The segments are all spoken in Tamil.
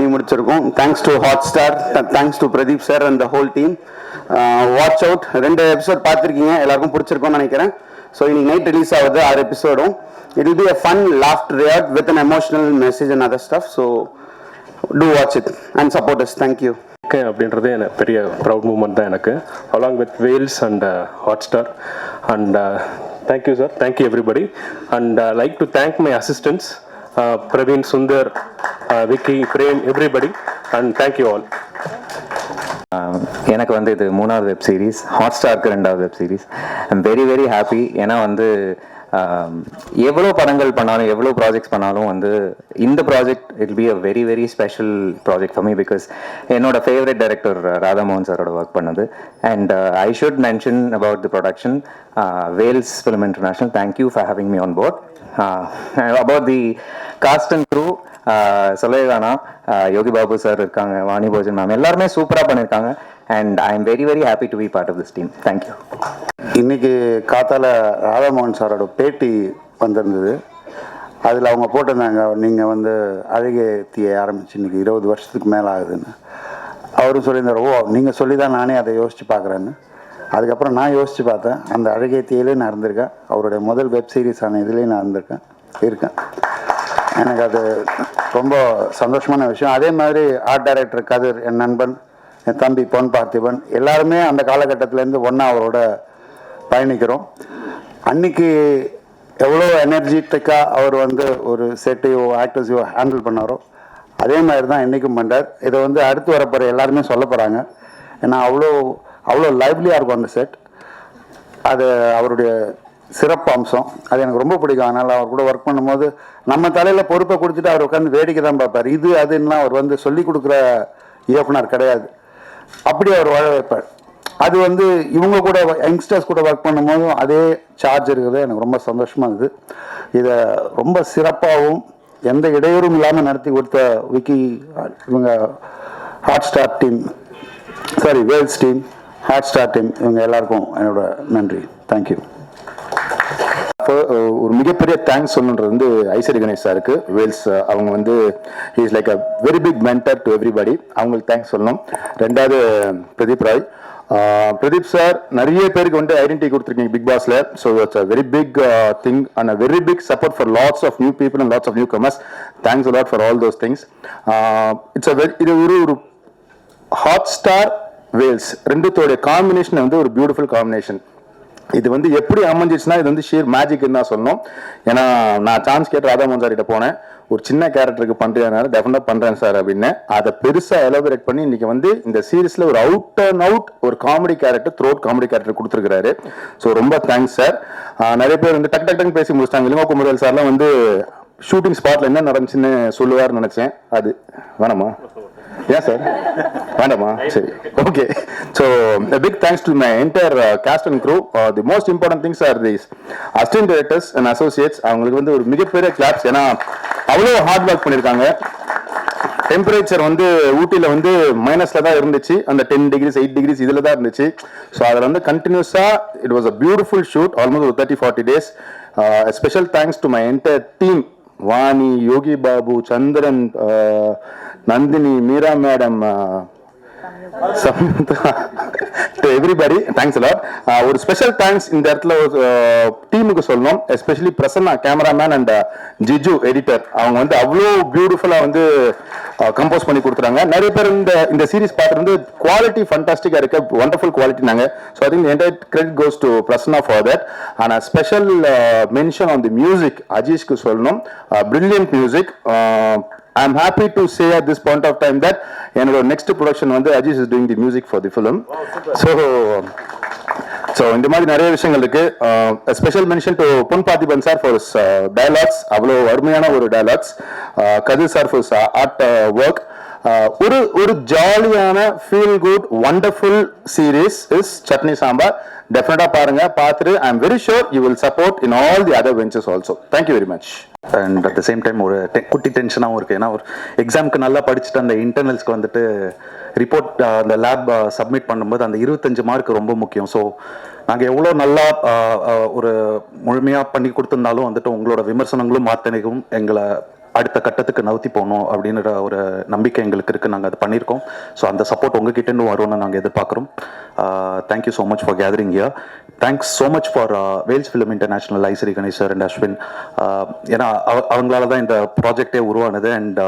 பண்ணி முடிச்சிருக்கோம். Thanks to Hotstar, thanks to Pradeep sir and the whole team. Watch out. 2 episode பார்த்துருக்கீங்க, எல்லாருக்கும் பிடிச்சிருக்கும்னு நினைக்கிறேன். ஸோ இன்னைக்கு நைட் ரிலீஸ் ஆகுது 6 எபிசோடும். It will be a fun laughter riot with an emotional message and other stuff. So do watch it and support us. Thank you. அப்படின்றது எனக்கு பெரிய ப்ரௌட் மூமெண்ட் தான் எனக்கு, along with Vels and Hotstar. And thank you sir, thank you everybody. And like to thank my assistants Praveen, Sundar, Vicky, Prem, everybody. And thank you all. எனக்கு வந்து இது 3வது வெப் சீரிஸ், ஹாட்ஸ்டாருக்கு 2வது web series. I'm very very happy. ஏன்னா வந்து எவ்வளோ படங்கள் பண்ணாலும் எவ்வளோ ப்ராஜெக்ட்ஸ் பண்ணாலும் வந்து இந்த project it be a very very special project for me, because என்னோட ஃபேவரட் டைரக்டர் ராதாமோகன் சாரோட ஒர்க் பண்ணது. And I should mention about the production, Vels film international, thank you for having me on board. About the cast and crew சொல்லவே வேணாம். யோகி பாபு சார் இருக்காங்க, வாணி போஜன் மேம், எல்லாருமே சூப்பராக பண்ணியிருக்காங்க. And I am very very happy to be part of this team. Thank you. இன்னைக்கு காத்தால ராதாமோகன் சாரோட பேட்டி வந்திருந்தது. அதில் அவங்க போட்டிருந்தாங்க, நீங்கள் வந்து அழகிய தீயை ஆரம்பிச்சு இன்னைக்கு 20 வருஷத்துக்கு மேலே ஆகுதுன்னு. அவரும் சொல்லியிருந்தார், ஓ நீங்கள் சொல்லி தான் நானே அதை யோசித்து பார்க்குறேன்னு. அதுக்கப்புறம் நான் யோசித்து பார்த்தேன், அந்த அழகிய தீயிலே நான் இருந்திருக்கேன். அவருடைய முதல் வெப் சீரிஸான இதுலேயும் நான் இருக்கேன். எனக்கு அது ரொம்ப சந்தோஷமான விஷயம். அதே மாதிரி ஆர்ட் டைரக்டர் கதிர், என் நண்பன், என் தம்பி பொன் பார்த்திபன், எல்லாருமே அந்த காலகட்டத்திலேருந்து ஒன்றா அவரோட பயணிக்கிறோம். அன்னைக்கு எவ்வளோ எனர்ஜிட்டிக்காக அவர் வந்து ஒரு செட்டையோ ஆக்டர்ஸையோ ஹேண்டில் பண்ணாரோ அதே மாதிரி தான் இன்றைக்கும் பண்ணுறார். இதை வந்து அடுத்து வரப்போகிற எல்லாருமே சொல்ல போகிறாங்க. ஏன்னா அவ்வளோ லைவ்லியாக இருக்கும் அந்த செட். அது அவருடைய சிறப்பு அம்சம். அது எனக்கு ரொம்ப பிடிக்கும். அதனால் அவர் கூட ஒர்க் பண்ணும்போது நம்ம தலையில் பொறுப்பை கொடுத்துட்டு அவர் உட்காந்து வேடிக்கை தான் பார்ப்பார். இது அதுன்னா அவர் வந்து சொல்லி கொடுக்குற இயக்குனர் கிடையாது. அப்படி அவர் வாழ வைப்பார். அது வந்து இவங்க கூட யங்ஸ்டர்ஸ் கூட ஒர்க் பண்ணும்போதும் அதே சார்ஜ் இருக்குது. எனக்கு ரொம்ப சந்தோஷமாக இருக்குது. இதை ரொம்ப சிறப்பாகவும் எந்த இடையூறும் இல்லாமல் நடத்தி கொடுத்த விக்கி, இவங்க Hotstar team, Vels team, Hotstar team, இவங்க எல்லாருக்கும் என்னோட நன்றி. தேங்க்யூ. ஒரு மிகப்பெரிய தேங்க்ஸ் சொல்லணுன்றது வந்து ஐஸ்வரி கணேஷ் சாருக்கு, வேல்ஸ். அவங்க வந்து is like a very big mentor to everybody. அவங்களுக்கு தேங்க்ஸ் சொல்லணும். 2வது பிரதீப் ராய். பிரதீப் சார் நிறைய பேருக்கு வந்து ஐடென்டிட்டி கொடுத்துருக்கீங்க பிக் பாஸ்ல. So it's a very big thing and a very big support for lots of new people and lots of newcomers. Thanks a lot for all those things. இது ஒரு ஹாட்ஸ்டார் வேல்ஸ் ரெண்டுத்தோடைய காம்பினேஷன் வந்து ஒரு பியூட்டிஃபுல் காம்பினேஷன். இது வந்து எப்படி அமைஞ்சிச்சுன்னா இது வந்து ஷியர் மேஜிக்னு தான் சொல்லணும். ஏன்னா நான் சான்ஸ் கேட்டு ராதாமோகன் சார் கிட்ட போனேன், ஒரு சின்ன கேரக்டருக்கு பண்றதுனால டெஃபினட்டா பண்றேன் சார் அப்படின்னு. அதை பெருசா எலாபரேட் பண்ணி இன்னைக்கு வந்து இந்த சீரீஸ்ல ஒரு அவுட் அண்ட் அவுட் ஒரு comedy character, throat comedy character கொடுத்துருக்காரு. ஸோ ரொம்ப தேங்க்ஸ் சார். நிறைய பேர் வந்து டக்கு டக்குன்னு பேசி முடிச்சிட்டாங்க. இளங்கோ குமரல் சார்லாம் வந்து ஷூட்டிங் ஸ்பாட்ல என்ன நடந்துச்சுன்னு சொல்லுவார்னு நினைச்சேன். அது வேணாமா? ஏன் சார் வேண்டாமா? சரி, okay. So big thanks to my entire cast and crew. The most important things are these assistant directors and associates. அவங்களுக்கு வந்து ஒரு மிகப்பெரிய கிளாப்ஸ். ஏன்னா அவ்வளோ ஹார்ட் ஒர்க் பண்ணியிருக்காங்க. டெம்பரேச்சர் வந்து ஊட்டியில் வந்து மைனஸ்ல தான் இருந்துச்சு. அந்த 10 degrees 8 degrees இதில் தான் இருந்துச்சு. ஸோ அதில் வந்து கண்டினியூஸா it was a beautiful shoot, almost ஒரு 30-40 days. Special thanks to my entire team, Vani, Yogi Babu, Chandran, Nandini, Meera madam, everybody. Thanks a lot. ஒரு ஸ்பெஷல் தேங்க்ஸ் இந்த இடத்துல டீமுக்கு சொல்லணும். Especially Prasanna cameraman and Jiju editor. அவங்க வந்து அவ்வளோ பியூட்டிஃபுல்லா வந்து கம்போஸ் பண்ணி கொடுத்துறாங்க. நிறைய பேர் இந்த சீரிஸ் பார்த்துட்டு குவாலிட்டி ஃபண்டாஸ்டிக்கா இருக்கு, வண்டர்ஃபுல் குவாலிட்டி நாங்க. So I think entire credit goes to Prasanna for that. ஆனா special mention on the music அஜீஷ்க்கு சொல்லணும். Brilliant music. I am happy to say at this point of time that next production வந்து Ajish is doing the music for the film. So இந்த மாதிரி நிறைய விஷயங்கள் இருக்கு. Special mention to Pon Parthiban sir for dialogues, அவ்வளோ அருமையான ஒரு dialogues. Kathir sir for art work. ஒரு ஜாலியான feel good wonderful series is chutney sambar. டெஃபினட்டா பாருங்க. பார்த்துட்டு ஐ am very sure you will support in all the other ventures also. Thank you very much. And at the same time ஒரு குட்டி டென்ஷனாகவும் இருக்குது. ஏன்னா ஒரு எக்ஸாமுக்கு நல்லா படிச்சுட்டு அந்த இன்டர்னல்ஸ்க்கு வந்துட்டு ரிப்போர்ட் அந்த லேப் சப்மிட் பண்ணும்போது அந்த 25 மார்க் ரொம்ப முக்கியம். ஸோ நாங்கள் எவ்வளோ நல்லா ஒரு முழுமையாக பண்ணி கொடுத்துருந்தாலும் வந்துட்டு உங்களோட விமர்சனங்களும் மாத்தனைக்கும் எங்களை அடுத்த கட்டத்துக்கு நவுத்தி போகணும் அப்படின்ற ஒரு நம்பிக்கை எங்களுக்கு இருக்குது. நாங்கள் அதை பண்ணியிருக்கோம். ஸோ அந்த சப்போர்ட் உங்ககிட்டேருந்து வரும்னு நாங்கள் எதிர்பார்க்குறோம். Thank you so much for gathering here. Thanks so much for Vels film international, Ishari Ganesh sir and Ashwin. ஏன்னா அவங்களால தான் இந்த ப்ராஜெக்டே உருவானது. அண்ட்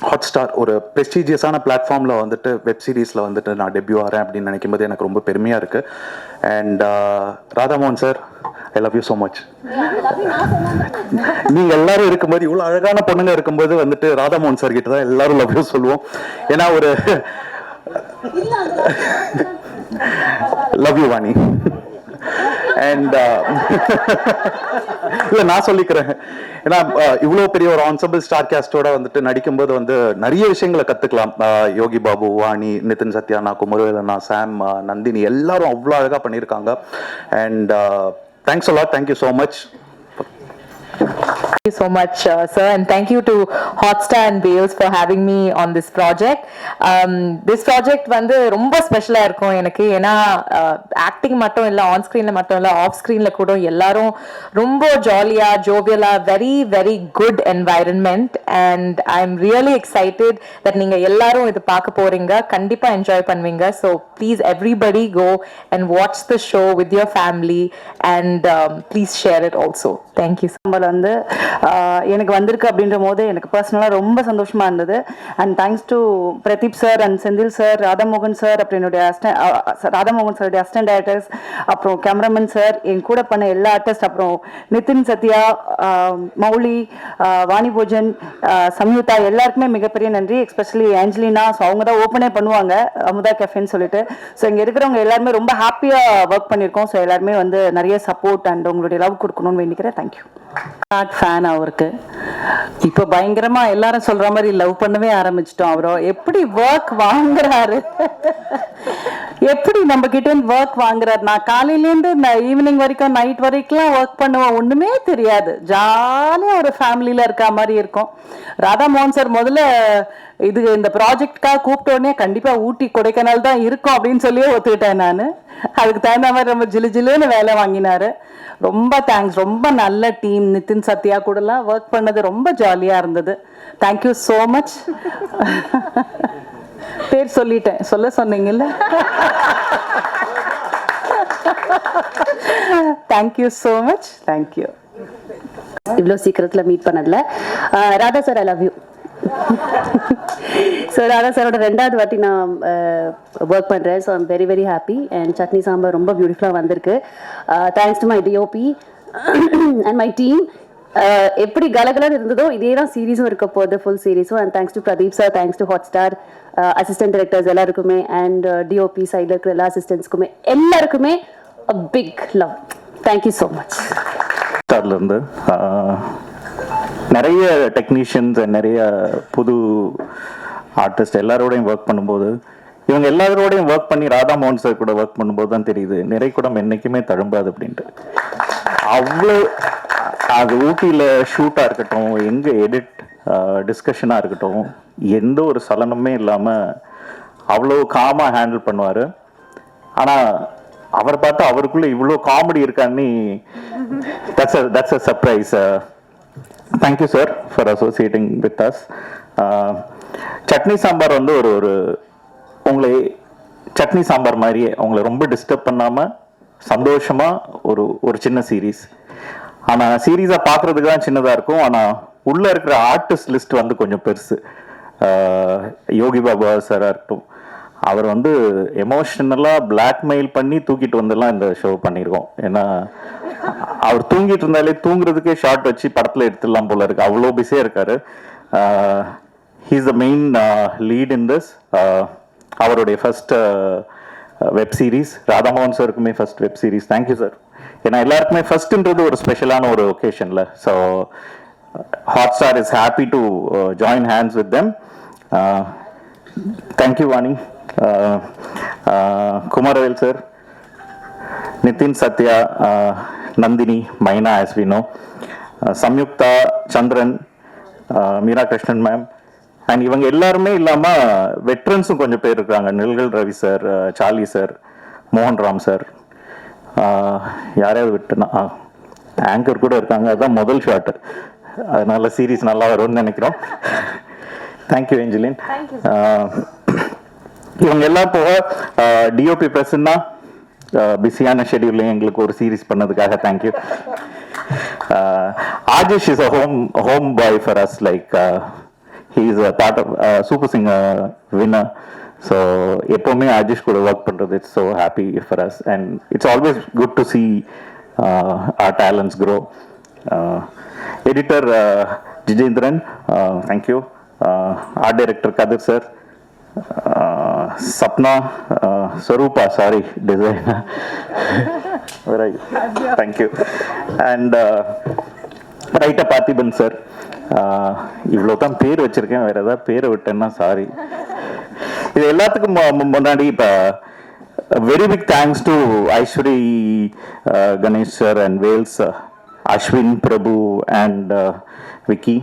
ஹாட்ஸ்டார் ஒரு ப்ரெஸ்டீஜியஸான பிளாட்ஃபார்மில் வந்துட்டு வெப் சீரிஸில் வந்துட்டு நான் டெபியூ ஆகிறேன் அப்படின்னு நினைக்கும் போது எனக்கு ரொம்ப பெருமையாக இருக்குது. And Radhamohan sir, I love you so much. நீங்கள் எல்லாரும் இருக்கும்போது, இவ்வளோ அழகான பொண்ணுங்க இருக்கும்போது வந்துட்டு ராதாமோகன் சார் கிட்ட தான் எல்லாரும் லவ் யூ சொல்லுவோம். ஏன்னா ஒரு லவ் யூ வாணி. அண்ட் இல்லை நான் சொல்லிக்கிறேன், ஏன்னா இவ்வளோ பெரிய ஒரு ஆன்சபிள் ஸ்டார் கேஸ்டோட வந்துட்டு நடிக்கும்போது வந்து நிறைய விஷயங்களை கற்றுக்கலாம். யோகி பாபு, வாணி, நிதின் சத்யானா, குமரவேலண்ணா, சாம், நந்தினி எல்லாரும் அவ்வளோ அழகாக பண்ணியிருக்காங்க. And thanks a lot. Thank you so much. Thank you so much, sir, and thank you to Hotstar and Wales for having me on this project. This project வந்து ரொம்ப ஸ்பெஷலா இருக்கும் எனக்கு. ஏன்னா ஆக்டிங் மட்டும் இல்லை, ஆன் ஸ்க்ரீன்ல மட்டும் இல்லை, ஆஃப் ஸ்க்ரீன்ல கூட எல்லாரும் ரொம்ப ஜாலியா ஜோவியலா, very very good environment. And I am really excited that நீங்க எல்லாரும் இது பார்க்க போறீங்க. கண்டிப்பா என்ஜாய் பண்ணுவீங்க. So please everybody go and watch the show with your family and please share it also. Thank you. வந்து எனக்கு வந்திருக்கு அப்படின்ற போது எனக்கு பர்சனலாக ரொம்ப சந்தோஷமா இருந்தது. And thanks to Pradeep sir and Senthil sir, Radhamohan sir, அப்புறம் என்னுடைய ராதாமோகன் சாருடைய அசிஸ்டன்ட் டைரக்டர்ஸ், அப்புறம் கேமராமேன் சார், என் கூட பண்ண எல்லா ஆர்டிஸ்ட், அப்புறம் நிதின் சத்யா, மௌலி, வாணி போஜன், சம்யுக்தா, எல்லாருக்குமே மிகப்பெரிய நன்றி. Especially Angelina. ஸோ அவங்க தான் ஓப்பனே பண்ணுவாங்க அமுதா கேஃபேன்னு சொல்லிட்டு. ஸோ இங்கே இருக்கிறவங்க எல்லாருமே ரொம்ப ஹாப்பியாக ஒர்க் பண்ணியிருக்கோம். ஸோ எல்லாருமே வந்து நிறைய சப்போர்ட் அண்ட் உங்களுடைய லவ் கொடுக்கணும்னு வேண்டிக்கிறேன். தேங்க்யூ. ஃபேன் அவருக்கு இப்போ பயங்கரமா எல்லாரும் சொல்ற மாதிரி லவ் பண்ணவே ஆரம்பிச்சிட்டோம். அவரோ எப்படி ஒர்க் வாங்குறாரு, எப்படி நம்ம கிட்ட ஒர்க் வாங்குறாரு. நான் காலையிலேருந்து ஈவினிங் வரைக்கும், நைட் வரைக்கும் ஒர்க் பண்ணுவேன், ஒண்ணுமே தெரியாது. ஜாலியா ஒரு ஃபேமிலியில இருக்க மாதிரி இருக்கும். ராதாமோகன் சார் முதல்ல இந்த ப்ராஜெக்ட்காக கூப்பிட்ட உடனே கண்டிப்பா ஊட்டி கொடைக்கானல் தான் இருக்கும் அப்படின்னு சொல்லியே ஒத்துக்கிட்டேன் நான். அதுக்கு தகுந்த மாதிரி ரொம்ப ஜிலு ஜிலுன்னு வேலை வாங்கினாரு. ரொம்ப தேங்க்ஸ். ரொம்ப நல்ல டீம். நிதின் சத்யா கூடலாம் ஒர்க் பண்ணது ரொம்ப ஜாலியா இருந்தது. Thank you so much. பேர் சொல்லிட்டேன், சொல்ல சொன்னீங்கல்ல. Thank you so much. தேங்க்யூ. இவ்வளோ சீக்கிரத்தில் மீட் பண்ணதில்ல. Radha sir, I love you. So Radha சாரோட 2வது வாட்டி நான் ஒர்க் பண்ணுறேன். So I'm very very happy. And Chutney Sambar ரொம்ப பியூட்டிஃபுல்லாக வந்திருக்கு. Thanks to my DOP and my team. எப்படி கலகலன்னு இருந்ததோ இதே தான் சீரீஸும் இருக்க போகுது, ஃபுல் சீரீஸும். And thanks to Pradeep sir, thanks to Hotstar assistant directors எல்லாருக்குமே, அண்ட் டிஓபி சைடில் இருக்கிற எல்லா அசிஸ்டன்ட்ஸ்க்குமே எல்லாருக்குமே a big love. Thank you so much. இருந்து நிறைய டெக்னீஷியன்ஸ், நிறைய புது ஆர்டிஸ்ட் எல்லாரோடையும் ஒர்க் பண்ணும்போது, இவங்க எல்லாரோடையும் ஒர்க் பண்ணி ராதாமோகன் சார் கூட ஒர்க் பண்ணும்போது தான் தெரியுது நிறை கூடம் என்றைக்குமே தழும்பாது அப்படின்ட்டு. அவ்வளோ அது ஊட்டியில் ஷூட்டாக இருக்கட்டும், எங்கே எடிட் டிஸ்கஷனாக இருக்கட்டும், எந்த ஒரு சலனமே இல்லாமல் அவ்வளோ காமாக ஹேண்டில் பண்ணுவார். ஆனால் அவரை பார்த்து அவருக்குள்ளே இவ்வளோ காமெடி இருக்கான்னு that's a surprise. Thank you sir for associating with us. Chutney sambar வந்து ஒரு உங்களை சட்னி சாம்பார் மாதிரியே உங்களை ரொம்ப டிஸ்டர்ப் பண்ணாமல் சந்தோஷமாக ஒரு சின்ன சீரீஸ். ஆனால் சீரீஸாக பார்க்குறதுக்கு தான் சின்னதாக இருக்கும், ஆனால் உள்ளே இருக்கிற ஆர்டிஸ்ட் லிஸ்ட் வந்து கொஞ்சம் பெருசு. யோகி பாபா சாராக இருக்கட்டும், அவர் வந்து எமோஷனலாக பிளாக்மெயில் பண்ணி தூக்கிட்டு வந்துலாம் இந்த ஷோ பண்ணியிருக்கோம். ஏன்னா அவர் தூங்கிட்டு இருந்தாலே தூங்குறதுக்கே ஷார்ட் வச்சு படத்தில் எடுத்துடலாம் போல இருக்கு, அவ்வளோ பிஸியாக இருக்காரு. He is the main lead in this. அவருடைய ஃபர்ஸ்ட் வெப் சீரிஸ், ராதாமோகன் சாருக்குமே first web series. Thank you sir. ஏன்னா எல்லாருக்குமே ஃபர்ஸ்ட்ன்றது ஒரு ஸ்பெஷலான ஒரு ஒகேஷனில். So Hotstar is happy to join hands with them. Thank you Vani, Kumaravel sir, Nithin Sathya, Nandhini, Myna as we know, Samyuktha, Chandran, Meera Krishnan ma'am, and இவங்க எல்லாருமே இல்லாமல் வெட்ரன்ஸும் கொஞ்சம் பேர் இருக்காங்க. Nizhalgal Ravi sir, Charlie sir, Mohanram sir, யாரையாவது விட்டுனா ஆங்கர் கூட இருக்காங்க. அதுதான் முதல் ஷாட்டு. அதனால சீரீஸ் நல்லா வரும்னு நினைக்கிறோம். தேங்க்யூ ஏஞ்சலின். இவங்க எல்லாம் போக டிஓபி பிரசன்னா பிஸியான ஷெடியூல்ல எங்களுக்கு ஒரு சீரீஸ் பண்ணதுக்காக thank you. Ajish is a home boy for us. Like he is a part of Super Singer winner. So எப்பவுமே Ajish கூட work பண்றது it's so happy for us and it's always good to see our talents grow. Editor Jijendran, thank you. Art director Kadir sir, Sapna, Sarupa, sorry, designer. Where are you? Thank you. And writer Pathiban sir. இவ்வளோ தான் பேர் வச்சிருக்கேன், வேற ஏதாவது பேரை விட்டேன்னா சாரி. இது எல்லாத்துக்கும் முன்னாடி இப்போ very big thanks to Aiswari Ganesh sir and Vels, Ashwin Prabhu and Vicky.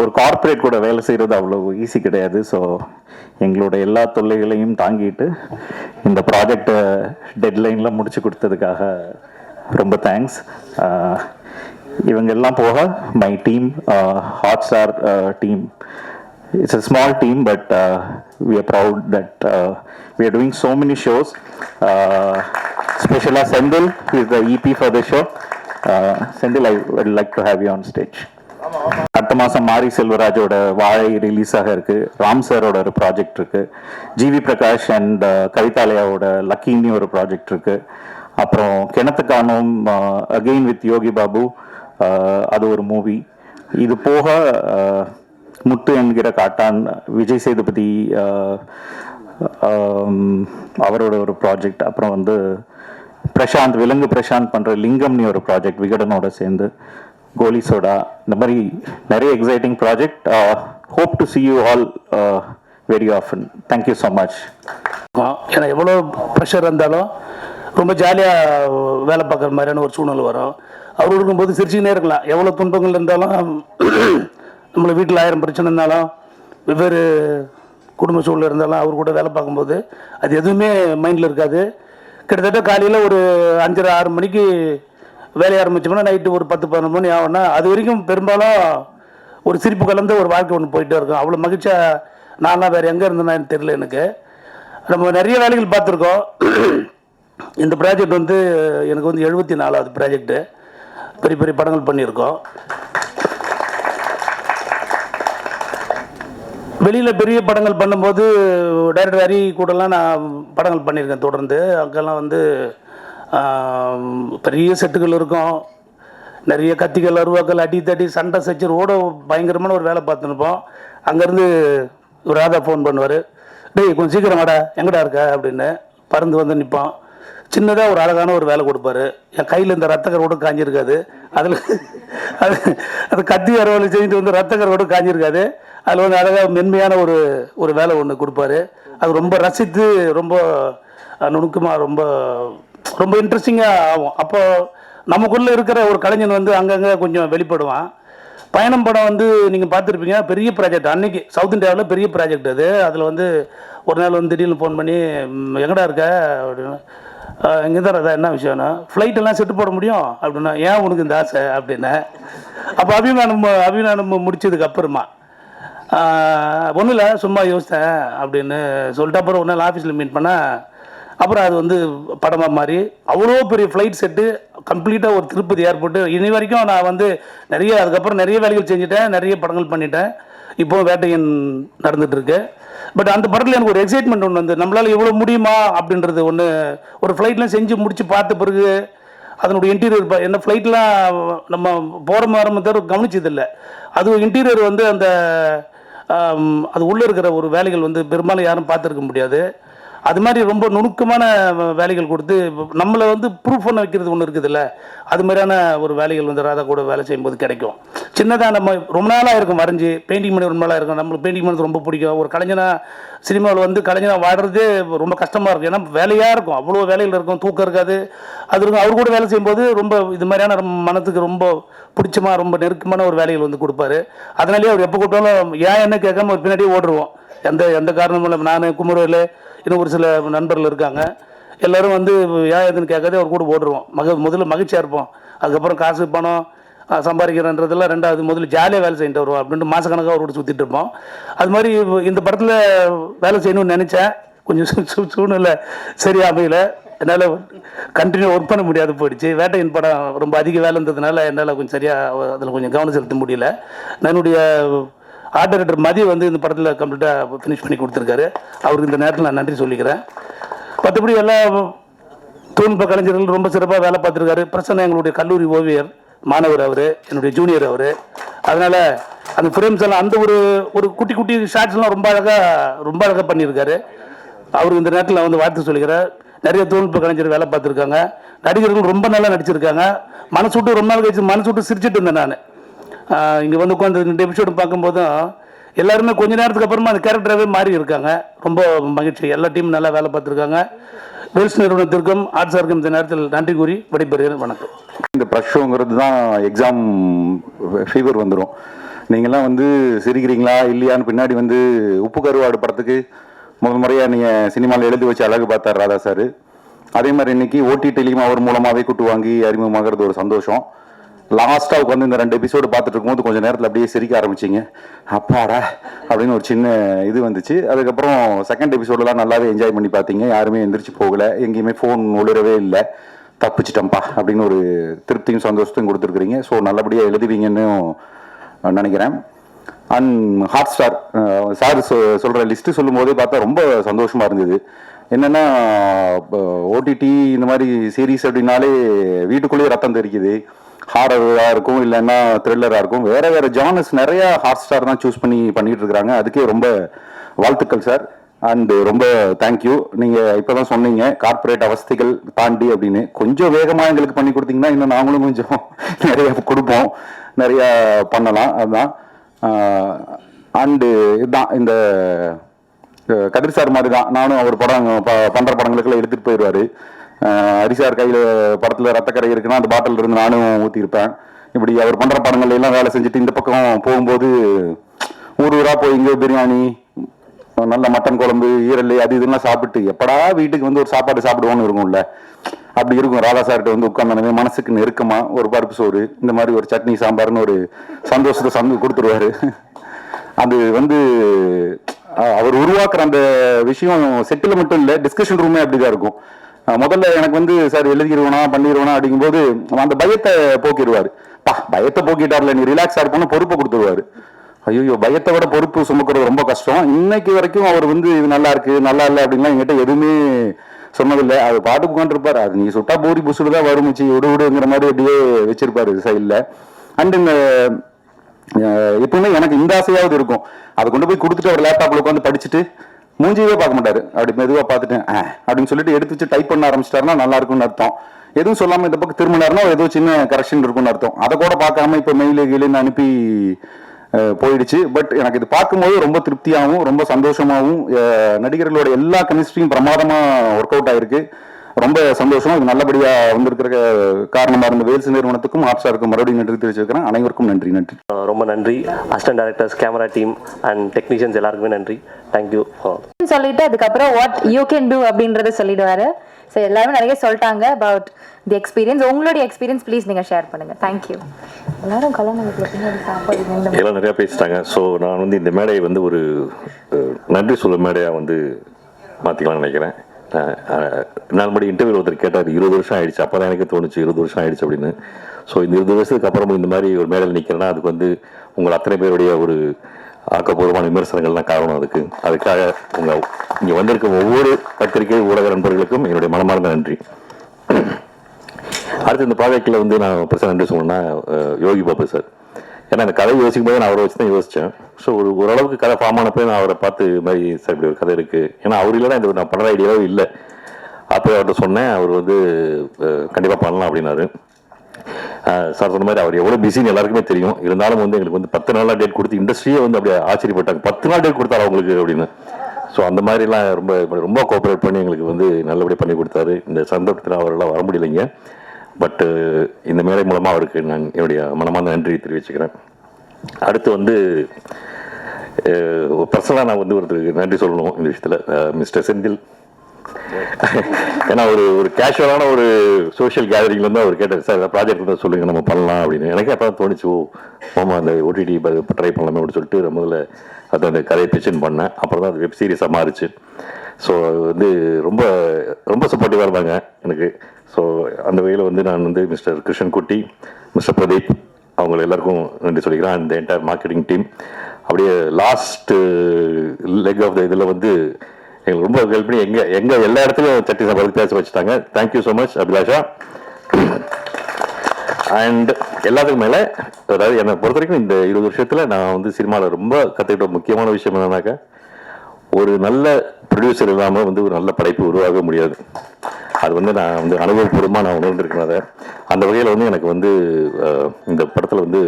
ஒரு கார்ப்பரேட் கூட வேலை செய்கிறது அவ்வளோ ஈஸி கிடையாது. ஸோ எங்களோட எல்லா தொல்லைகளையும் தாங்கிட்டு இந்த ப்ராஜெக்டை டெட்லைனில் முடிச்சு கொடுத்ததுக்காக ரொம்ப தேங்க்ஸ். இவங்க எல்லாம் போக my team, hot star team, it's a small team but we are proud that we are doing so many shows. Special Sendil, he is the EP for the show. Sendil, I would like to have you on stage. அடுத்த மாதம் மாரி செல்வராஜோட வாழை ரிலீஸ் ஆக இருக்கு, ராம் சாரோட ஒரு ப்ராஜெக்ட் இருக்கு, ஜிவி பிரகாஷ் அண்ட் கவிதாலயாவோட லக்கின்னு ஒரு ப்ராஜெக்ட் இருக்கு, அப்புறம் கிணத்துக்கானும் அகெயின் வித் யோகி பாபு, அது ஒரு மூவி. இது போக முத்து என்கிற காட்டான், விஜய் சேதுபதி அவரோட ஒரு ப்ராஜெக்ட், அப்புறம் வந்து பிரசாந்த் விலங்கு பிரசாந்த் பண்ணுற லிங்கம்னு ஒரு ப்ராஜெக்ட் விகடனோட சேர்ந்து, கோலி சோடா, இந்த மாதிரி நிறைய exciting project. Hope to see you all very often. Thank you so much. ஏன்னா எவ்வளோ ப்ரெஷர் இருந்தாலும் ரொம்ப ஜாலியாக வேலை பார்க்குற மாதிரியான ஒரு சூழ்நிலை வரும். அவர் இருக்கும்போது சிரிச்சுக்கினே இருக்கலாம். எவ்வளோ துன்பங்கள் இருந்தாலும் நம்மளை வீட்டில் 1000 பிரச்சனை இருந்தாலும் வெவ்வேறு குடும்ப சூழ்நிலை இருந்தாலும் அவர் கூட வேலை பார்க்கும்போது அது எதுவுமே மைண்டில் இருக்காது. கிட்டத்தட்ட காலையில் ஒரு 5:30-6 மணிக்கு வேலையை ஆரம்பிச்சோம்னா நைட்டு ஒரு 10-11 மணி ஆகும்னா அது வரைக்கும் பெரும்பாலும் ஒரு சிரிப்பு கலந்த ஒரு வாழ்க்கை ஒன்று போயிட்டே இருக்கும். அவ்வளோ மகிழ்ச்சியாக நான்லாம் வேறு எங்கே இருந்தேன்னு தெரியல எனக்கு. நம்ம நிறைய வேலைகள் பார்த்துருக்கோம். இந்த ப்ராஜெக்ட் வந்து எனக்கு வந்து 74வது ப்ராஜெக்டு. பெரிய பெரிய படங்கள் பண்ணியிருக்கோம். வெளியில் பெரிய படங்கள் பண்ணும்போது டைரக்டர் ஹரி கூடலாம் நான் படங்கள் பண்ணியிருக்கேன் தொடர்ந்து. அங்கெல்லாம் வந்து பெரிய செட்டுகள் இருக்கும், நிறைய கத்திகள் அருவாக்கள் அடி தட்டி சண்டை சச்சு ரோட பயங்கரமான ஒரு வேலை பார்த்துருப்போம். அங்கேருந்து ஒரு ராதா ஃபோன் பண்ணுவார், டேய் கொஞ்சம் சீக்கிரம் வாடா, எங்கடா இருக்க அப்படின்னு. பறந்து வந்து நிற்பான். சின்னதாக ஒரு அழகான ஒரு வேலை கொடுப்பாரு. என் கையில் இந்த ரத்தக்கரோடு காஞ்சிருக்காது, அதில் அது கத்தி அறுவலை செஞ்சுட்டு வந்து ரத்தக்கரோடு காஞ்சிருக்காது. அதில் வந்து அழகாக மென்மையான ஒரு வேலை ஒன்று கொடுப்பாரு. அது ரொம்ப ரசித்து ரொம்ப நுணுக்கமாக ரொம்ப ரொம்ப இன்ட்ரெஸ்டிங்காக ஆகும். அப்போ நமக்குள்ளே இருக்கிற ஒரு கலைஞன் வந்து அங்கங்கே கொஞ்சம் வெளிப்படுவான். பயணம் படம் வந்து நீங்கள் பார்த்துருப்பீங்க, பெரிய ப்ராஜெக்ட். அன்னைக்கு சவுத் இந்தியாவில் பெரிய ப்ராஜெக்ட் அது. அதில் வந்து ஒரு நாள் வந்து திடீர்னு ஃபோன் பண்ணி எங்கடா இருக்க அப்படின்னு, இங்கே தான் அதான் என்ன விஷயம்னா, ஃப்ளைட்டெல்லாம் செட்டு போட முடியும் அப்படின்னா, ஏன் உனக்கு இந்த ஆசை அப்படின்னு. அப்போ அபிமானம் முடிச்சதுக்கு அப்புறமா ஒன்றும் இல்லை சும்மா யோசித்தேன் அப்படின்னு சொல்லிட்டு அப்புறம் ஒரு நாள் ஆஃபீஸில் மீட் பண்ணேன். அப்புறம் அது வந்து படமாக மாறி அவ்வளோ பெரிய ஃப்ளைட் செட்டு கம்ப்ளீட்டாக ஒரு திருப்பதி ஏர்போர்ட்டு. இனி வரைக்கும் நான் வந்து அதுக்கப்புறம் நிறைய வேலைகள் செஞ்சுட்டேன், நிறைய படங்கள் பண்ணிட்டேன். இப்போது வேட்டையன் நடந்துகிட்ருக்கு. பட் அந்த படத்தில் எனக்கு ஒரு எக்ஸைட்மெண்ட் ஒன்று வந்து நம்மளால் எவ்வளோ முடியுமா அப்படின்றது ஒன்று. ஒரு ஃப்ளைட்லாம் செஞ்சு முடித்து பார்த்த பிறகு அதனுடைய இன்டீரியர் என்ன ஃப்ளைட்லாம் நம்ம போகிற மாதிரி தவிர கவனிச்சதில்லை. அது இன்டீரியர் வந்து அந்த அது உள்ளே இருக்கிற ஒரு வேலைகள் வந்து பெரும்பாலும் யாரும் பார்த்துருக்க முடியாது. அது மாதிரி ரொம்ப நுணுக்கமான வேலைகள் கொடுத்து நம்மளை வந்து ப்ரூஃப் பண்ண வைக்கிறது ஒன்று இருக்குதுல்ல, அது மாதிரியான ஒரு வேலைகள் வந்து ராதா கூட வேலை செய்யும்போது கிடைக்கும். சின்னதாக நம்ம ரொம்ப நாளாக இருக்கும் வரைஞ்சி பெயிண்டிங் பண்ணி ரொம்ப நாளாக இருக்கும். நம்மளுக்கு பெயிண்டிங் பண்ணது ரொம்ப பிடிக்கும். ஒரு கலைஞனாக சினிமாவில் வந்து கலைஞனாக வாடுறதே ரொம்ப கஷ்டமாக இருக்கும். ஏன்னா வேலையாக இருக்கும், அவ்வளோ வேலைகள் இருக்கும், தூக்கம் இருக்காது. அது இருக்கும். அவர் கூட வேலை செய்யும்போது ரொம்ப இது மாதிரியான மனத்துக்கு ரொம்ப பிடிச்சமாக ரொம்ப நெருக்கமான ஒரு வேலைகள் வந்து கொடுப்பாரு. அதனாலேயே அவர் எப்போ கூப்பிட்டாலும் ஏன் என்ன கேட்காம ஒரு பின்னாடியே ஓடுருவோம். எந்த காரணமும் இல்லை. நான் குமரவேலு இன்னும் ஒரு சில நண்பர்கள் இருக்காங்க, எல்லோரும் வந்து ஏன் எதுன்னு கேட்காதே அவர் கூட ஓடுருவோம். முதல்ல மகிழ்ச்சியாக இருப்போம். அதுக்கப்புறம் காசு பணம் சம்பாதிக்கிறன்றதெல்லாம் ரெண்டாவது. முதல்ல ஜாலியாக வேலை செஞ்சுட்டு வருவோம் அப்படின்ட்டு மாதக்கணக்காக அவரோட சுற்றிட்டு இருப்போம். அது மாதிரி இந்த படத்தில் வேலை செய்யணும்னு நினச்சேன். கொஞ்சம் சூழ்நிலை சரியா அமையல, என்னால் கண்டினியூ ஒர்க் பண்ண முடியாது போயிடுச்சு. வேட்டையின் படம் ரொம்ப அதிக வேலை இருந்ததுனால என்னால் கொஞ்சம் சரியாக அதில் கொஞ்சம் கவனம் செலுத்த முடியல. என்னுடைய ஆர்ட் டைரக்டர் மதி வந்து இந்த படத்தில் கம்ப்ளீட்டாக ஃபினிஷ் பண்ணி கொடுத்துருக்காரு. அவருக்கு இந்த நேரத்தில் நான் நன்றி சொல்லிக்கிறேன். மற்றபடி எல்லா தொழில்நுட்ப கலைஞர்கள் ரொம்ப சிறப்பாக வேலை பார்த்துருக்காரு. பிரசன்னா எங்களுடைய கல்லூரி ஓவியர் மாணவர், அவர் என்னுடைய ஜூனியர் அவர். அதனால் அந்த ஃப்ரேம்ஸ் எல்லாம் அந்த ஒரு குட்டி குட்டி ஷார்ட்ஸ்லாம் ரொம்ப அழகாக பண்ணியிருக்காரு. அவருக்கு இந்த நேரத்தில் வந்து வாழ்த்து சொல்லிக்கிறேன். நிறைய தொழில்நுட்ப கலைஞர் வேலை பார்த்துருக்காங்க. நடிகர்கள் ரொம்ப நல்லா நடிச்சிருக்காங்க. மனசு விட்டு ரொம்ப நாள் கழிச்சு மனசு விட்டு சிரிச்சிட்டு இருந்தேன் நான். இங்கே வந்து உட்காந்து 2 எபிசோடு பார்க்கும்போதும் எல்லாருமே கொஞ்ச நேரத்துக்கு அப்புறமா அந்த கேரக்டராகவே மாறி இருக்காங்க. ரொம்ப மகிழ்ச்சி. எல்லா டீமும் நல்லா வேலை பார்த்துருக்காங்க. வெல்ஸ் நிறுவனத்திற்கும் ஆர்ட்ஸாருக்கும் இந்த நேரத்தில் நன்றி கூறி விடைபெறுகிறேன். வணக்கம். இந்த ப்ரெஷ் ஷோங்கிறது தான் எக்ஸாம் ஃபீவர் வந்துடும். நீங்கள்லாம் வந்து சிரிக்கிறீங்களா இல்லையான்னு பின்னாடி வந்து உப்பு கருவாடு படத்துக்கு முதல் முறையாக நீங்கள் சினிமாவில் எழுதி வச்சு அழகு பார்த்தார் ராதா சார். அதே மாதிரி இன்னைக்கு ஓடிடிலையும் அவர் மூலமாகவே கூட்டு வாங்கி அறிமுகமாகிறது ஒரு சந்தோஷம். லாஸ்ட்டாக உட்காந்து இந்த 2 எபிசோடு பார்த்துட்டு இருக்கும்போது கொஞ்சம் நேரத்தில் அப்படியே சிரிக்க ஆரம்பிச்சிங்க. அப்பாடா அப்படின்னு ஒரு சின்ன இது வந்துச்சு. அதுக்கப்புறம் செகண்ட் எபிசோடெலாம் நல்லாவே என்ஜாய் பண்ணி பார்த்தீங்க. யாருமே எந்திரிச்சு போகலை, எங்கேயுமே ஃபோன் ஒளிரவே இல்லை. தப்பிச்சிட்டம்பா அப்படின்னு ஒரு திருப்தியும் சந்தோஷத்தையும் கொடுத்துருக்குறீங்க. ஸோ நல்லபடியாக எழுதுவீங்கன்னு நினைக்கிறேன். அண்ட் ஹாட் ஸ்டார் சார் சொல்கிற லிஸ்ட்டு சொல்லும் போதே பார்த்தா ரொம்ப சந்தோஷமாக இருந்தது. என்னென்னா ஓடிடி இந்த மாதிரி சீரீஸ் அப்படின்னாலே வீட்டுக்குள்ளேயே ரத்தம் தெரிக்குது. ஹாரராக இருக்கும், இல்லைன்னா த்ரில்லராக இருக்கும். வேறு ஜானர்ஸ் நிறையா ஹாட் ஸ்டார் தான் சூஸ் பண்ணிட்டு இருக்கிறாங்க. அதுக்கே ரொம்ப வாழ்த்துக்கள் சார். அண்டு ரொம்ப தேங்க்யூ. நீங்கள் இப்போ தான் சொன்னீங்க கார்ப்பரேட் அவஸ்தைகள் தாண்டி அப்படின்னு. கொஞ்சம் வேகமாக எங்களுக்கு பண்ணி கொடுத்தீங்கன்னா இன்னும் நாங்களும் கொஞ்சம் நிறைய கொடுப்போம், நிறையா பண்ணலாம். அதுதான். அண்டு இதுதான் இந்த கதிர் சார் மாதிரி தான் நானும் அவர் படம் பண்ணுற படங்களுக்கெல்லாம் எடுத்துகிட்டு போயிடுவார். ஹரிசார் கையில் படத்தில் ரத்தக்கரை இருக்குன்னா அந்த பாட்டில் இருந்து நானும் ஊற்றிருப்பேன். இப்படி அவர் பண்ணுற படங்கள் எல்லாம் வேலை செஞ்சுட்டு இந்த பக்கம் போகும்போது ஊராக போய் இங்கே பிரியாணி, நல்ல மட்டன் குழம்பு, ஈரல், அது இதெல்லாம் சாப்பிட்டு எப்படா வீட்டுக்கு வந்து ஒரு சாப்பாடு சாப்பிடுவோன்னு இருக்கும்ல, அப்படி இருக்கும். ராதா சார்கிட்ட வந்து உட்காந்து மனசுக்கு நெருக்கமாக ஒரு பருப்பு சோறு, இந்த மாதிரி ஒரு சட்னி சாம்பார்னு ஒரு சந்தோஷத்தை கொடுத்துருவாரு. அது வந்து அவர் உருவாக்குற அந்த விஷயம் செட்டில் மட்டும் இல்லை, டிஸ்கஷன் ரூமே அப்படிதான் இருக்கும். முதல்ல எனக்கு வந்து சார் எழுதிடுவேனா பண்ணிடுவேனா அப்படிங்கும்போது அந்த பயத்தை போக்கிடுவார். பயத்தை போக்கிட்டார்ல, நீ ரிலாக்ஸாக இருப்போன்னு பொறுப்பை கொடுத்துருவாரு. ஐயோ, பயத்தை விட பொறுப்பு சுமக்கிறது ரொம்ப கஷ்டம். இன்னைக்கு வரைக்கும் அவர் வந்து இது நல்லா இருக்கு நல்லா இல்லை அப்படின்லாம் என்கிட்ட எதுவுமே சொன்னதில்லை. அது பாட்டு உட்காந்துருப்பாரு. அது நீ சுட்டா பூரி புசுடு தான் வருமுச்சு விடுங்கிற மாதிரி அப்படியே வச்சிருப்பாரு சைடில். அண்ட் இந்த எப்பவுமே எனக்கு இந்த ஆசையாவது இருக்கும், அதை கொண்டு போய் கொடுத்துட்டு அவர் லேப்டாப்ல உட்காந்து படிச்சுட்டு மூஞ்சியவே பார்க்க மாட்டாரு. அப்படி மெதுவாக பார்த்துட்டேன் அப்படின்னு சொல்லிட்டு எடுத்து வச்சு டைப் பண்ண ஆரம்பிச்சிட்டாருன்னா நல்லா இருக்கும்னு அர்த்தம். எதுவும் சொல்லாமல் இந்த பக்கம் திரும்பினாருன்னா ஏதோ சின்ன கரெக்ஷன் இருக்கும்னு அர்த்தம். அதை கூட பார்க்காம இப்போ மெயிலு கீழேன்னு அனுப்பி போயிடுச்சு. பட் எனக்கு இது பார்க்கும்போது ரொம்ப திருப்தியாகவும் ரொம்ப சந்தோஷமாகவும், நடிகர்களோட எல்லா கெமிஸ்ட்ரியும் பிரமாதமாக ஒர்க் அவுட் ஆயிருக்கு. ரொம்ப சந்தோஷம். இது நல்லபடியாக வந்திருக்கிற காரணமாக இருந்த வேல்ஸ் நிறுவனத்துக்கும் ஹாட்ஸ்டாருக்கும் மறுபடியும் நன்றி தெரிவிச்சிருக்கிறேன். அனைவருக்கும் நன்றி. ரொம்ப நன்றி. Assistant directors, camera team and technicians எல்லாருக்குமே நன்றி. தேங்க்யூ சொல்லிட்டு அதுக்கப்புறம் வாட் யூ கேன் டூ அப்படின்றத சொல்லிடுவாரு. ஸோ எல்லாருமே நிறைய சொல்லிட்டாங்க அபவுட் தி எக்ஸ்பீரியன்ஸ். உங்களுடைய எக்ஸ்பீரியன்ஸ் ப்ளீஸ் நீங்கள் ஷேர் பண்ணுங்க. தேங்க்யூ. எல்லாரும் கல்யாணம் எல்லாம் நிறையா பேசிட்டாங்க. ஸோ நான் வந்து இந்த மேடையை வந்து ஒரு நன்றி சொல்ல மேடையாக வந்து மாற்றிக்கலாம்னு நினைக்கிறேன். நாலு மணி இன்டர்வியூ ஒருத்தர் கேட்டார் 20 வருஷம் ஆயிடுச்சு. அப்போ தான் எனக்கு தோணுச்சு 20 வருஷம் ஆயிடுச்சு அப்படின்னு. ஸோ இந்த 20 வருஷத்துக்கு அப்புறமும் இந்த மாதிரி ஒரு மேடையில் நிற்கிறேன்னா அதுக்கு வந்து உங்கள் அத்தனை பேருடைய ஒரு ஆக்கப்பூர்வமான விமர்சனங்கள்லாம் காரணம். அதுக்காக இங்கே வந்திருக்க ஒவ்வொரு பத்திரிகை ஊடக நண்பர்களுக்கும் என்னுடைய மனமார்ந்த நன்றி. அடுத்து இந்த ப்ராஜெக்டில் வந்து நான் பிரச்சனை நன்றி சொல்லணும்னா யோகி பாபு சார். ஏன்னா அந்த கதை யோசிக்கும் போது நான் அவரை வச்சு தான் யோசித்தேன். ஸோ ஓரளவுக்கு கதை ஃபார்ம் ஆனப்போ நான் அவரை பார்த்து இது மாதிரி சார் இப்படி ஒரு கதை இருக்குது, ஏன்னா அவர் இல்லைனா இந்த நான் பண்ணுற ஐடியாவே இல்லை. அப்போ அவர்கிட்ட சொன்னேன். அவர் வந்து கண்டிப்பாக பண்ணலாம் அப்படின்னாரு. சார் சொன்ன மாதிரி அவர் எவ்வளோ பிஸின்னு எல்லாருக்குமே தெரியும். இருந்தாலும் வந்து எங்களுக்கு வந்து 10 நாளாக டேட் கொடுத்து இண்டஸ்ட்ரியே வந்து அப்படியே ஆச்சரியப்பட்டாங்க. 10 நாள் டேட் கொடுத்தாரு அவங்களுக்கு அப்படின்னு. ஸோ அந்த மாதிரிலாம் ரொம்ப கோஆப்ரேட் பண்ணி எங்களுக்கு வந்து நல்லபடியாக பண்ணி கொடுத்தாரு. இந்த சந்தர்ப்பத்தில் அவரெல்லாம் வர முடியலைங்க. பட்டு இந்த மேடை மூலமாக அவருக்கு நான் என்னுடைய மனமார்ந்த நன்றி தெரிவிச்சுக்கிறேன். அடுத்து வந்து பர்சனலாக நான் வந்து ஒருத்தருக்கு நன்றி சொல்லணும் இந்த விஷயத்தில். மிஸ்டர் செந்தில் ஏன்னா ஒரு கேஷுவலான ஒரு சோஷியல் கேதரிங்லேருந்து அவர் கேட்டார், சார் ப்ராஜெக்ட் இருந்தால் சொல்லுங்கள் நம்ம பண்ணலாம் அப்படின்னு. எனக்கு அப்போ தோணுச்சு, ஓ ஆமாம் அந்த ஓடிடி ட்ரை பண்ணலாமே அப்படின்னு சொல்லிட்டு முதல்ல அதை அந்த கதையை பிச்சின் பண்ணேன். அப்புறம் தான் அது வெப் சீரிஸாக மாறிச்சு. ஸோ வந்து ரொம்ப ரொம்ப சப்போர்ட்டிவாக இருந்தாங்க எனக்கு. ஸோ அந்த வகையில் வந்து நான் வந்து மிஸ்டர் கிருஷ்ணன் குட்டி, மிஸ்டர் பிரதீப் அவங்களை எல்லாருக்கும் நன்றி சொல்லிக்கிறேன். அந்த என்டையர் மார்க்கெட்டிங் டீம். அப்படியே லாஸ்ட் லெக் ஆஃப் த இதில் வந்து எங்களுக்கு ரொம்ப ஹெல்ப் பண்ணி எங்கள் எல்லா இடத்துலையும் சட்டி சாம்பார் பேச வச்சுட்டாங்க. Thank you so much Abhilasha. And எல்லாத்துக்கும் மேலே, அதாவது என்னை பொறுத்த வரைக்கும் இந்த 20 வருஷத்தில் நான் வந்து சினிமாவில் ரொம்ப கற்றுக்கிட்ட முக்கியமான விஷயம் என்னன்னாக்கா, ஒரு நல்ல ப்ரொடியூசர் இல்லாமல் வந்து ஒரு நல்ல படைப்பு உருவாக முடியாது. அது வந்து நான் வந்து அனுபவபூர்வமாக நான் உணர்ந்திருக்கேன். அதை அந்த வகையில் வந்து எனக்கு வந்து இந்த படத்தில் வந்து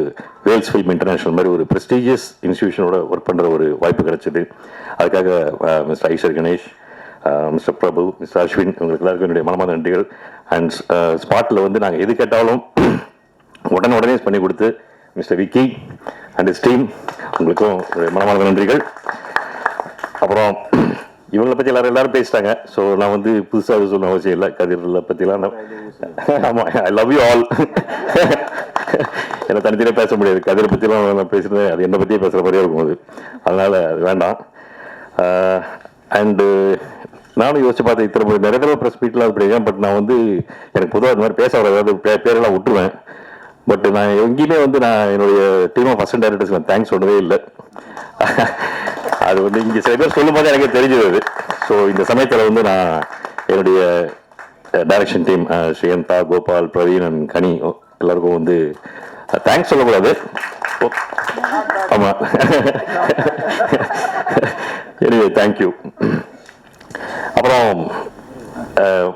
வேல்ஸ் ஃபில்ம் இன்டர்நேஷனல் மாதிரி ஒரு ப்ரெஸ்டீஜியஸ் இன்ஸ்டிடியூஷனோட ஒர்க் பண்ணுற ஒரு வாய்ப்பு கிடைச்சிது. அதுக்காக மிஸ்டர் ஐஸ்வர் கணேஷ், மிஸ்டர் பிரபு, மிஸ்டர் அஸ்வின் இவங்களுக்கு எல்லாருக்கும் என்னுடைய மனமார்ந்த நன்றிகள். அண்ட் ஸ்பாட்டில் வந்து நாங்கள் எது கேட்டாலும் உடனே பண்ணி கொடுத்து mister Vicky and is team உங்களுக்கும் மனமார்ந்த நன்றிகள். அப்புறம் இவங்களை பற்றி எல்லாரும் பேசிட்டாங்க. ஸோ நான் வந்து புதுசாக சொல்ல அவசியம் இல்லை. கதிரில் பற்றிலாம் ஆமாம், ஐ லவ் யூ ஆல். என்னை தனித்தனியாக பேச முடியாது. கதிரை பற்றிலாம் நான் பேசுகிறேன், அது என்னை பற்றியே பேசுகிற மாதிரியே இருக்கும் அது. அதனால் அது வேண்டாம். அண்டு நானும் யோசிச்சு பார்த்தேன், இத்தனை நிறைய தடவை ப்ரெஸ் மீட்லாம் அது படிக்கிறேன். பட் நான் வந்து எனக்கு பொதுவாக இந்த மாதிரி பேச வர ஏதாவது பேரெல்லாம் விட்டுருவேன். பட் நான் எங்கேயுமே வந்து நான் என்னுடைய டீம் ஆஃப் அசிஸ்டன்ட் டைரக்டர்ஸ் நான் தேங்க்ஸ் சொன்னதே இல்லை. அது வந்து இங்கே சில பேர் சொல்லும் போது எனக்கு தெரிஞ்சது அது. ஸோ இந்த சமயத்தில் வந்து நான் என்னுடைய direction team Sriyantha, Gopal, Praveen and Kani எல்லாருக்கும் வந்து தேங்க்ஸ் சொல்லக்கூடாது. ஆமாம், எனிவே தேங்க்யூ. அப்புறம்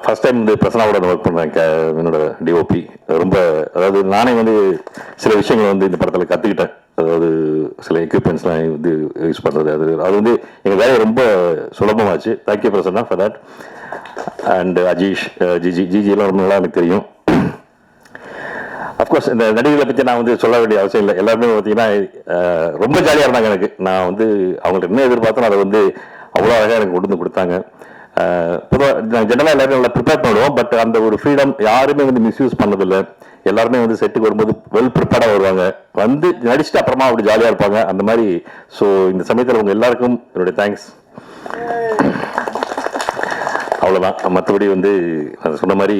ஃபர்ஸ்ட் டைம் வந்து பிரசனாவோட ஒர்க் பண்ணுறேன். என்னோட டிஓபி ரொம்ப, அதாவது நானே வந்து சில விஷயங்களை வந்து இந்த படத்தில் கற்றுக்கிட்டேன். அதாவது சில எக்யூப்மெண்ட்ஸ்லாம் வந்து யூஸ் பண்ணுறது, அது வந்து எங்கள் வேலையை ரொம்ப சுலபமாச்சு. Thank you Prasanna for that. And Ajish, ஜிஜிலாம் ரொம்ப நல்லா எனக்கு தெரியும். அஃப்கோர்ஸ் இந்த நடிகர்களை பற்றி நான் வந்து சொல்ல வேண்டிய அவசியம் இல்லை. எல்லாருமே பார்த்தீங்கன்னா ரொம்ப ஜாலியாக இருந்தாங்க எனக்கு. நான் வந்து அவங்கள்ட்ட என்ன எதிர்பார்த்தோம் அதை வந்து அவ்வளோ அழகாக எனக்கு கொண்டு வந்து கொடுத்தாங்க. பொதுவாக நான் ஜெனரலாக எல்லாருமே நல்லா ப்ரிப்பேர் பண்ணுவோம். பட் அந்த ஒரு ஃப்ரீடம் யாருமே வந்து மிஸ்யூஸ் பண்ணதில்லை. எல்லாருமே வந்து செட்டுக்கு வரும்போது வெல் ப்ரிப்பேர்டாக வருவாங்க, வந்து நடிச்சுட்டு அப்புறமா அப்படி ஜாலியாக இருப்பாங்க அந்த மாதிரி. ஸோ இந்த சமயத்தில் உங்கள் எல்லாருக்கும் என்னுடைய தேங்க்ஸ். அவ்வளோதான். மற்றபடி வந்து நான் சொன்ன மாதிரி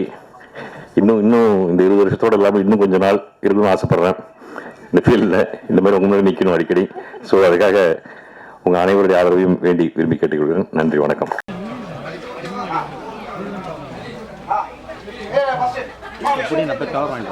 இன்னும் இந்த 20 வருஷத்தோடு இல்லாமல் இன்னும் கொஞ்ச நாள் இருக்கணும்னு ஆசைப்பட்றேன் இந்த ஃபீல்டில். இந்த மாதிரி உங்க முன்னாடி நிற்கணும் அடிக்கடி. ஸோ அதுக்காக உங்கள் அனைவருடைய ஆதரவையும் விரும்பி கேட்டுக்கொள்கிறேன். நன்றி, வணக்கம். எப்படி நம்ம கவர் பண்ணல